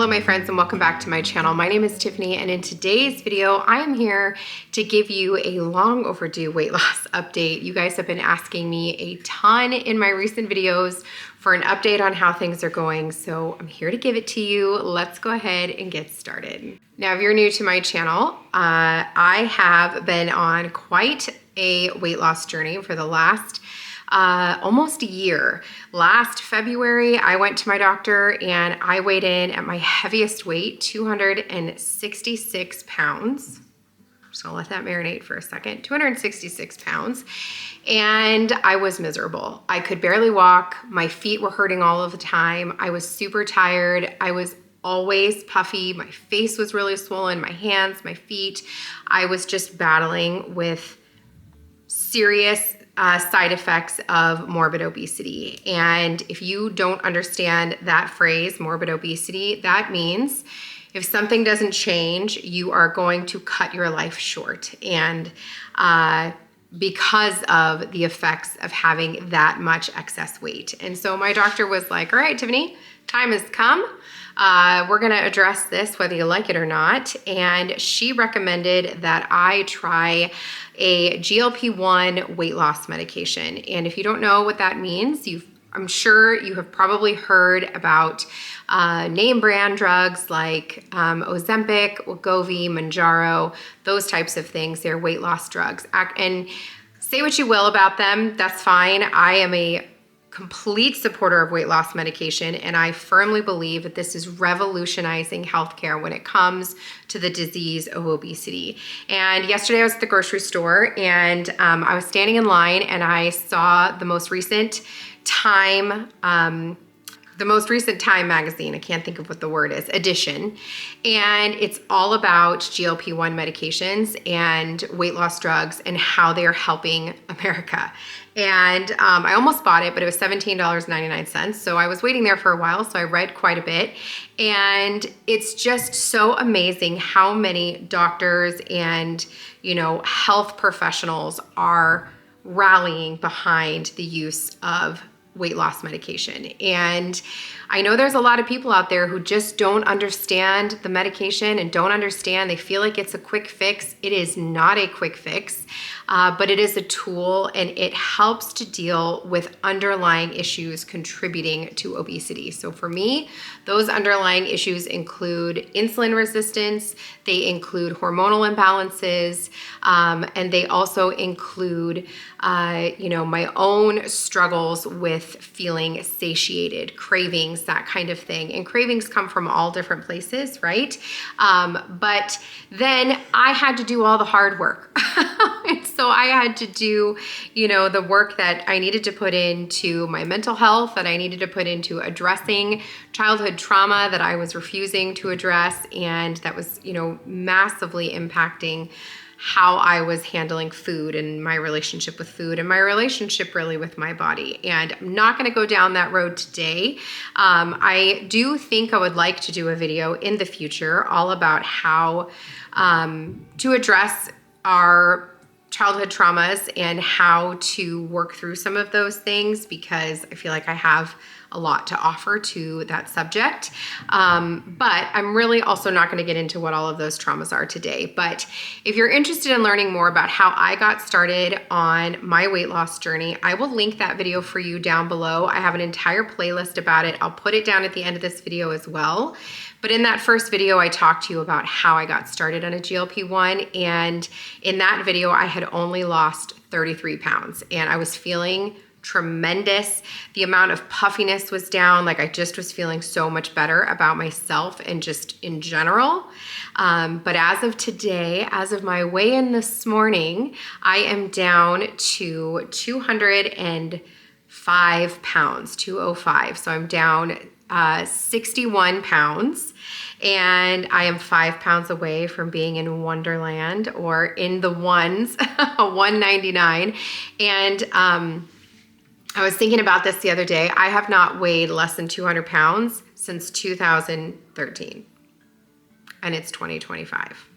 Hello my friends and welcome back to my channel. My name is Tiffany and in today's video I am here to give you a long overdue weight loss update. You guys have been asking me a ton in my recent videos for an update on how things are going, so I'm here to give it to you. Let's go ahead and get started. Now if you're new to my channel, I have been on quite a weight loss journey for the last almost a year. Last February, I went to my doctor and I weighed in at my heaviest weight, 266 pounds. I'm just gonna let that marinate for a second. 266 pounds. And I was miserable. I could barely walk. My feet were hurting all of the time. I was super tired. I was always puffy. My face was really swollen, my hands, my feet. I was just battling with serious side effects of morbid obesity. And if you don't understand that phrase, morbid obesity, that means if something doesn't change, you are going to cut your life short. And because of the effects of having that much excess weight. And so my doctor was like, all right, Tiffany, time has come. We're gonna address this whether you like it or not. And she recommended that I try a GLP-1 weight loss medication. And if you don't know what that means, I'm sure you have probably heard about name brand drugs like Ozempic, Wegovy, Mounjaro, those types of things. They're weight loss drugs. And say what you will about them, that's fine. I am a complete supporter of weight loss medication, and I firmly believe that this is revolutionizing healthcare when it comes to the disease of obesity. And yesterday I was at the grocery store and I was standing in line and I saw the most recent Time magazine, I can't think of what the word is, edition. And it's all about GLP-1 medications and weight loss drugs and how they are helping America. And I almost bought it, but it was $17.99. So I was waiting there for a while, so I read quite a bit. And it's just so amazing how many doctors and, health professionals are rallying behind the use of weight loss medication. And I know there's a lot of people out there who just don't understand the medication and don't understand. They feel like it's a quick fix. It is not a quick fix, but it is a tool and it helps to deal with underlying issues contributing to obesity. So for me, those underlying issues include insulin resistance, they include hormonal imbalances, and they also include my own struggles with feeling satiated, cravings, that kind of thing. And cravings come from all different places, right? But then I had to do all the hard work. And so I had to do, the work that I needed to put into my mental health, that I needed to put into addressing childhood trauma that I was refusing to address, and that was, massively impacting how I was handling food and my relationship with food and my relationship really with my body. And I'm not gonna go down that road today. I do think I would like to do a video in the future all about how to address our childhood traumas and how to work through some of those things, because I feel like I have a lot to offer to that subject. But I'm really also not going to get into what all of those traumas are today. But if you're interested in learning more about how I got started on my weight loss journey, I will link that video for you down below. I have an entire playlist about it. I'll put it down at the end of this video as well. But in that first video, I talked to you about how I got started on a GLP-1. And in that video, I had only lost 33 pounds and I was feeling tremendous. The amount of puffiness was down. Like I just was feeling so much better about myself and just in general. But as of today, as of my weigh-in this morning, I am down to 205 pounds, 205. So I'm down 61 pounds. And I am 5 pounds away from being in Wonderland or in the ones, 199. And I was thinking about this the other day. I have not weighed less than 200 pounds since 2013, and it's 2025.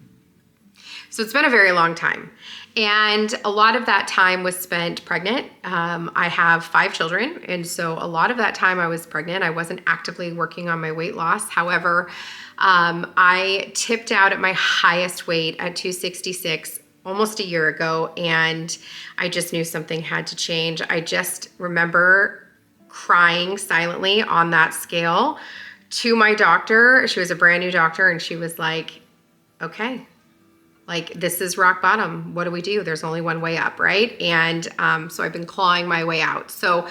So it's been a very long time. And a lot of that time was spent pregnant. I have 5 children. And so a lot of that time I was pregnant. I wasn't actively working on my weight loss. However, I tipped out at my highest weight at 266 almost a year ago. And I just knew something had to change. I just remember crying silently on that scale to my doctor. She was a brand new doctor, and she was like, okay, like, this is rock bottom. What do we do? There's only one way up, right? And so I've been clawing my way out. So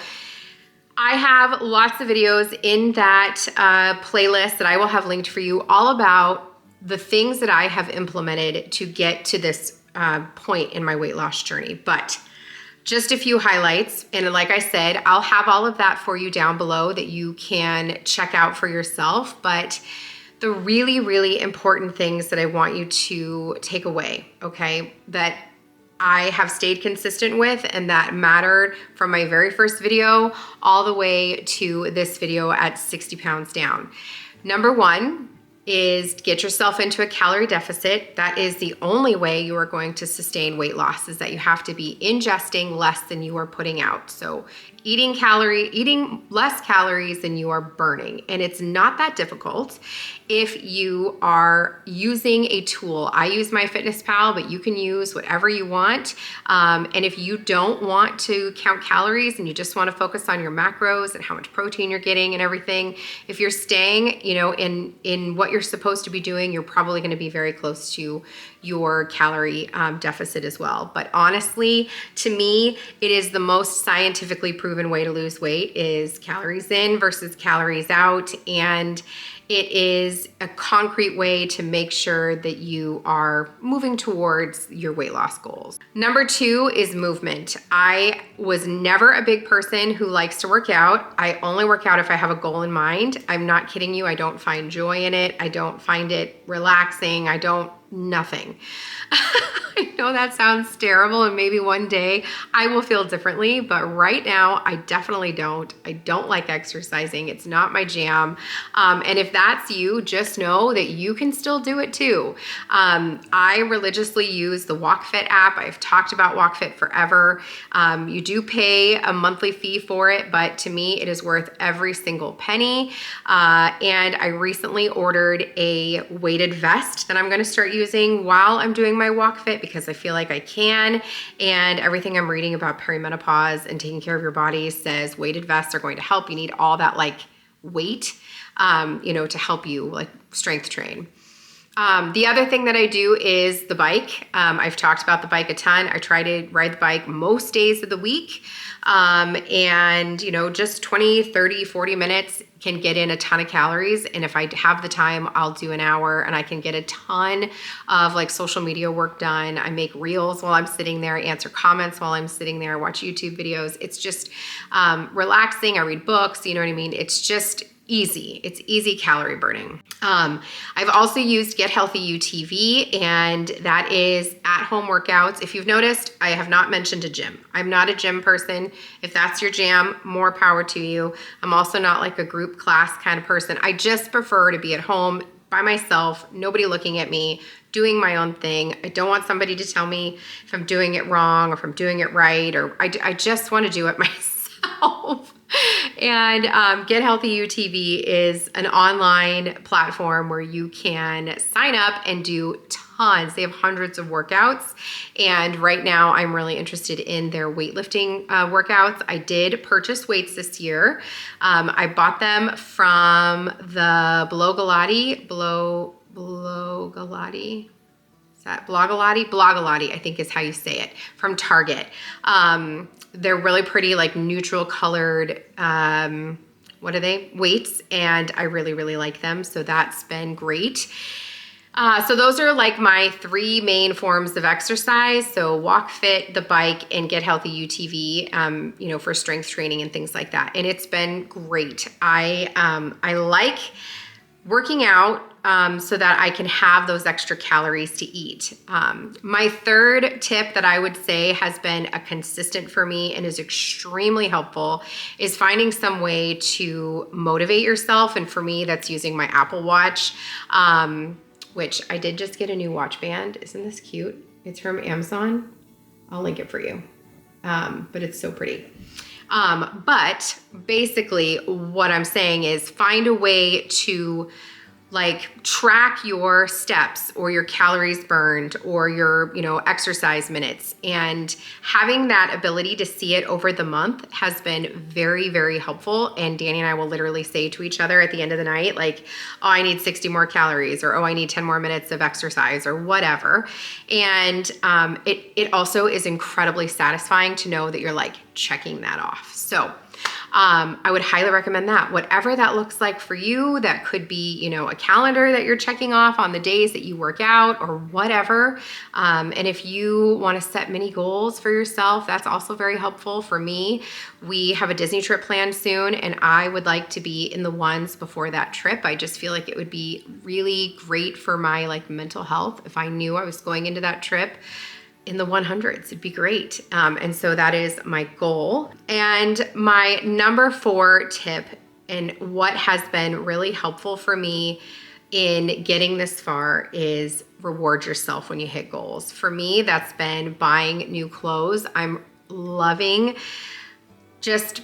I have lots of videos in that playlist that I will have linked for you, all about the things that I have implemented to get to this point in my weight loss journey. But just a few highlights. And like I said, I'll have all of that for you down below that you can check out for yourself. But the really, really important things that I want you to take away, okay, that I have stayed consistent with and that mattered from my very first video all the way to this video at 60 pounds down. Number 1 is get yourself into a calorie deficit. That is the only way you are going to sustain weight loss, is that you have to be ingesting less than you are putting out. So eating less calories than you are burning. And it's not that difficult if you are using a tool. I use MyFitnessPal, but you can use whatever you want. And if you don't want to count calories and you just want to focus on your macros and how much protein you're getting and everything, if you're staying, in what you're supposed to be doing, you're probably going to be very close to your calorie deficit as well. But honestly, to me, it is the most scientifically proven way to lose weight is calories in versus calories out. And it is a concrete way to make sure that you are moving towards your weight loss goals. Number 2 is movement. I was never a big person who likes to work out. I only work out if I have a goal in mind. I'm not kidding you. I don't find joy in it. I don't find it relaxing. Nothing. I know that sounds terrible, and maybe one day I will feel differently, but right now I definitely don't. I don't like exercising. It's not my jam. And if that's you, just know that you can still do it too. I religiously use the WalkFit app. I've talked about WalkFit forever. You do pay a monthly fee for it, but to me, it is worth every single penny. And I recently ordered a weighted vest that I'm going to start using while I'm doing my WalkFit, because I feel like I can. And everything I'm reading about perimenopause and taking care of your body says weighted vests are going to help. You need all that weight, to help you strength train. The other thing that I do is the bike. I've talked about the bike a ton. I try to ride the bike most days of the week. And just 20, 30, 40 minutes can get in a ton of calories. And if I have the time, I'll do an hour and I can get a ton of social media work done. I make reels while I'm sitting there, answer comments while I'm sitting there, watch YouTube videos. It's just relaxing. I read books, you know what I mean? It's just easy. It's easy calorie burning. I've also used Get Healthy UTV, and that is at-home workouts. If you've noticed, I have not mentioned a gym. I'm not a gym person. If that's your jam, more power to you. I'm also not a group class kind of person. I just prefer to be at home by myself, nobody looking at me, doing my own thing. I don't want somebody to tell me if I'm doing it wrong or if I'm doing it right, or I just want to do it myself. And Get Healthy UTV is an online platform where you can sign up and do tons. They have hundreds of workouts. And right now I'm really interested in their weightlifting workouts. I did purchase weights this year. I bought them from the Blogalati, Blogalati, I think is how you say it, from Target. They're really pretty, neutral colored, weights, and I really, really like them. So that's been great. So those are my 3 main forms of exercise. So WalkFit, the bike, and Get Healthy UTV, for strength training and things like that. And it's been great. I like working out so that I can have those extra calories to eat. My third tip that I would say has been a consistent for me and is extremely helpful is finding some way to motivate yourself. And for me, that's using my Apple Watch. which I did just get a new watch band. Isn't this cute? It's from Amazon. I'll link it for you. But it's so pretty. But basically what I'm saying is find a way to like track your steps or your calories burned or your, exercise minutes, and having that ability to see it over the month has been very, very helpful. And Danny and I will literally say to each other at the end of the night, like, oh, I need 60 more calories, or, oh, I need 10 more minutes of exercise, or whatever. And it also is incredibly satisfying to know that you're like checking that off. So I would highly recommend that. Whatever that looks like for you, that could be, a calendar that you're checking off on the days that you work out or whatever. And if you want to set mini goals for yourself, that's also very helpful for me. We have a Disney trip planned soon, and I would like to be in the ones before that trip. I just feel like it would be really great for my like mental health if I knew I was going into that trip in the 100s. It'd be great. And so that is my goal. And my number 4 tip, and what has been really helpful for me in getting this far, is reward yourself when you hit goals. For me, that's been buying new clothes. I'm loving just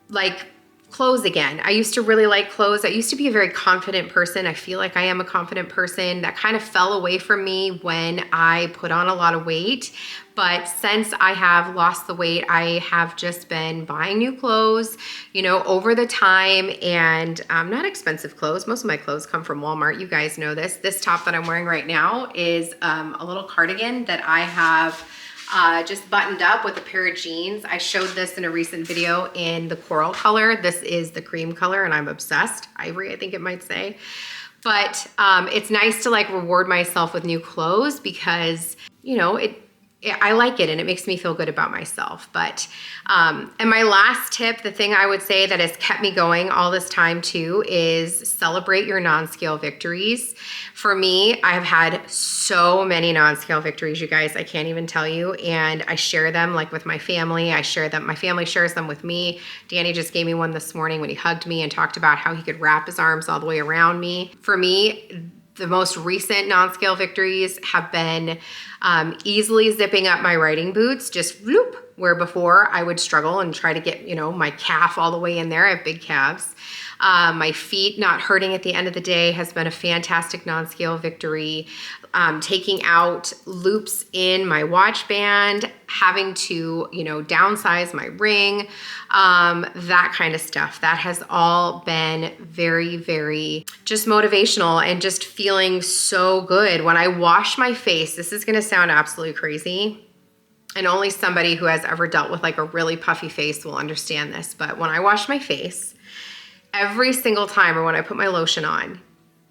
like clothes again. I used to really like clothes. I used to be a very confident person. I feel like I am a confident person. That kind of fell away from me when I put on a lot of weight. But since I have lost the weight, I have just been buying new clothes, over the time, and not expensive clothes. Most of my clothes come from Walmart. You guys know this. This top that I'm wearing right now is a little cardigan that I have just buttoned up with a pair of jeans. I showed this in a recent video in the coral color. This is the cream color, and I'm obsessed. Ivory, I think it might say. But it's nice to like reward myself with new clothes because, I like it and it makes me feel good about myself. But, and my last tip, the thing I would say that has kept me going all this time too, is celebrate your non-scale victories. For me, I've had so many non-scale victories, you guys, I can't even tell you. And I share them like with my family. I share them, my family shares them with me. Danny just gave me one this morning when he hugged me and talked about how he could wrap his arms all the way around me. For me, the most recent non-scale victories have been easily zipping up my riding boots, just whoop, where before I would struggle and try to get, my calf all the way in there. I have big calves. My feet not hurting at the end of the day has been a fantastic non-scale victory. Taking out loops in my watch band, having to, downsize my ring, that kind of stuff. That has all been very, very just motivational and just feeling so good. When I wash my face, this is gonna sound absolutely crazy, and only somebody who has ever dealt with like a really puffy face will understand this, but when I wash my face, every single time, or when I put my lotion on,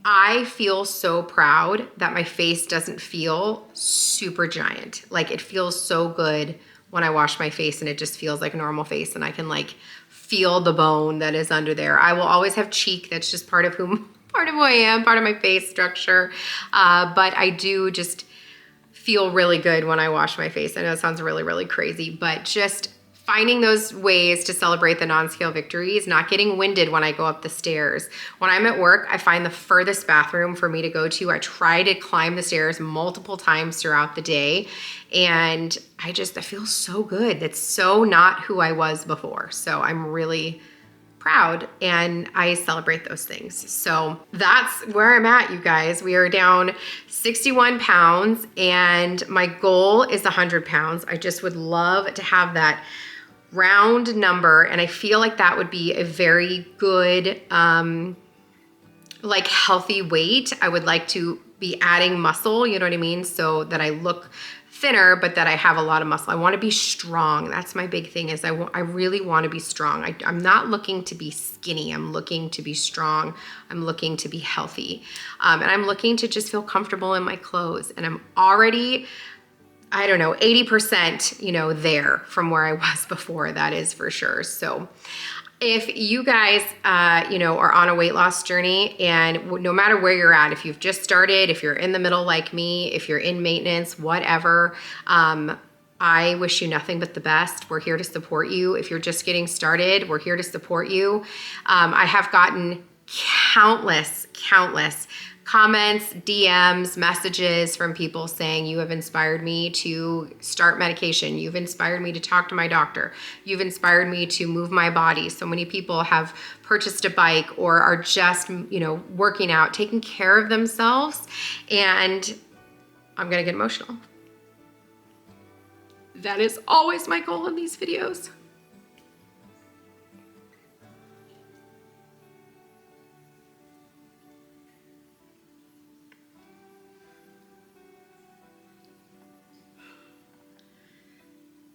I feel so proud that my face doesn't feel super giant. Like it feels so good when I wash my face and it just feels like a normal face and I can like feel the bone that is under there. I will always have cheek. That's just part of who I am, part of my face structure. But I do just feel really good when I wash my face. I know it sounds really, really crazy, but just finding those ways to celebrate the non-scale victories, not getting winded when I go up the stairs. When I'm at work, I find the furthest bathroom for me to go to. I try to climb the stairs multiple times throughout the day, and I feel so good. That's so not who I was before. So I'm really proud and I celebrate those things. So that's where I'm at, you guys. We are down 61 pounds and my goal is 100 pounds. I just would love to have that round number, and I feel like that would be a very good like healthy weight. I would like to be adding muscle, you know what I mean, so that I look thinner but that I have a lot of muscle. I want to be strong. That's my big thing, is I really want to be strong. I'm not looking to be skinny. I'm looking to be strong. I'm looking to be healthy, and I'm looking to just feel comfortable in my clothes, and I'm already, I don't know, 80%, there from where I was before, that is for sure. So if you guys, are on a weight loss journey, and no matter where you're at, if you've just started, if you're in the middle like me, if you're in maintenance, whatever, I wish you nothing but the best. We're here to support you. If you're just getting started, we're here to support you. I have gotten countless comments, DMs, messages from people saying you have inspired me to start medication. You've inspired me to talk to my doctor. You've inspired me to move my body. So many people have purchased a bike or are just, working out, taking care of themselves. And I'm gonna get emotional. That is always my goal in these videos.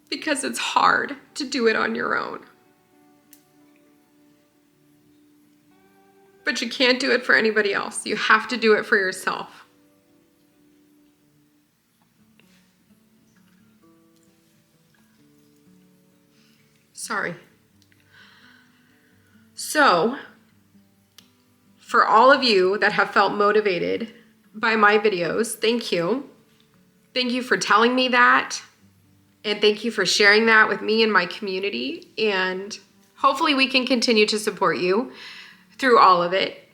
Because it's hard to do it on your own. But you can't do it for anybody else. You have to do it for yourself. Sorry. So, for all of you that have felt motivated by my videos, thank you. Thank you for telling me that. And thank you for sharing that with me and my community. And hopefully we can continue to support you through all of it.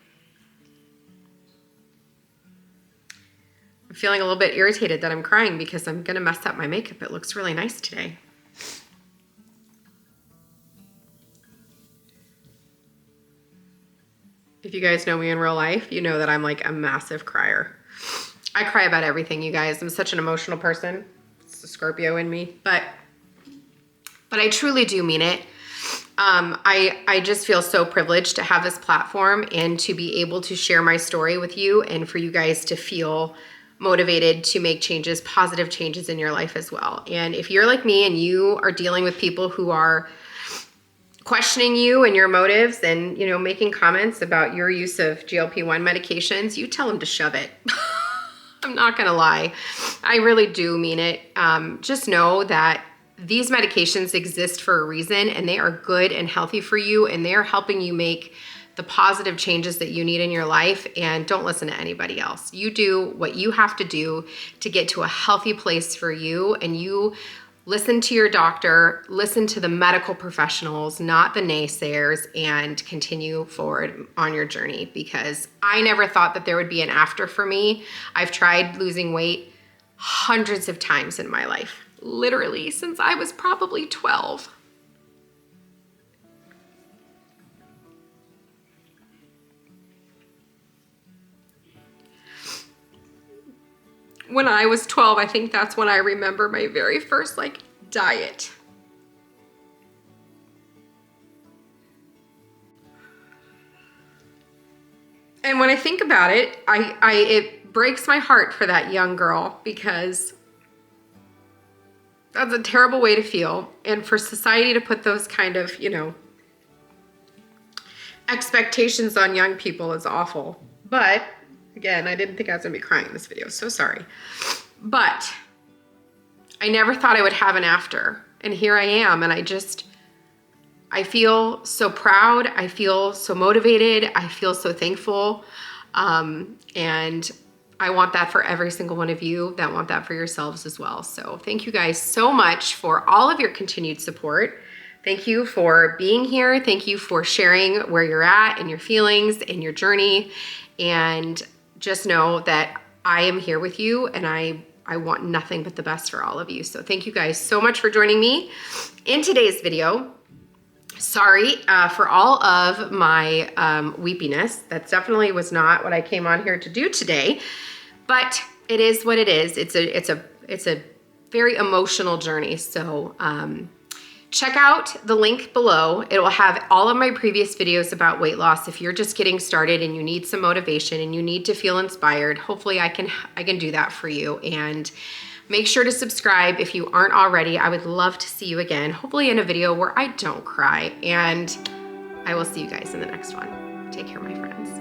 I'm feeling a little bit irritated that I'm crying because I'm gonna mess up my makeup. It looks really nice today. If you guys know me in real life, you know that I'm like a massive crier. I cry about everything, you guys. I'm such an emotional person. It's the Scorpio in me, but I truly do mean it. I just feel so privileged to have this platform and to be able to share my story with you and for you guys to feel motivated to make changes, positive changes in your life as well. And if you're like me and you are dealing with people who are questioning you and your motives and, making comments about your use of GLP-1 medications, you tell them to shove it. I'm not gonna lie. I really do mean it. Just know that these medications exist for a reason and they are good and healthy for you and they are helping you make the positive changes that you need in your life, and don't listen to anybody else. You do what you have to do to get to a healthy place for you, and you listen to your doctor, listen to the medical professionals, not the naysayers, and continue forward on your journey, because I never thought that there would be an after for me. I've tried losing weight hundreds of times in my life, literally since I was probably 12. When I was 12, I think that's when I remember my very first diet. And when I think about it, it breaks my heart for that young girl, because that's a terrible way to feel. And for society to put those kind of, expectations on young people is awful. But again, I didn't think I was gonna be crying in this video, so sorry. But I never thought I would have an after, and here I am, and I feel so proud, I feel so motivated, I feel so thankful, and I want that for every single one of you that want that for yourselves as well. So thank you guys so much for all of your continued support. Thank you for being here. Thank you for sharing where you're at and your feelings and your journey, and just know that I am here with you, and I want nothing but the best for all of you. So thank you guys so much for joining me in today's video. Sorry for all of my weepiness. That definitely was not what I came on here to do today, but it is what it is. It's a very emotional journey. So check out the link below. It will have all of my previous videos about weight loss. If you're just getting started and you need some motivation and you need to feel inspired, hopefully I can do that for you. And make sure to subscribe if you aren't already. I would love to see you again, hopefully in a video where I don't cry. And I will see you guys in the next one. Take care, my friends.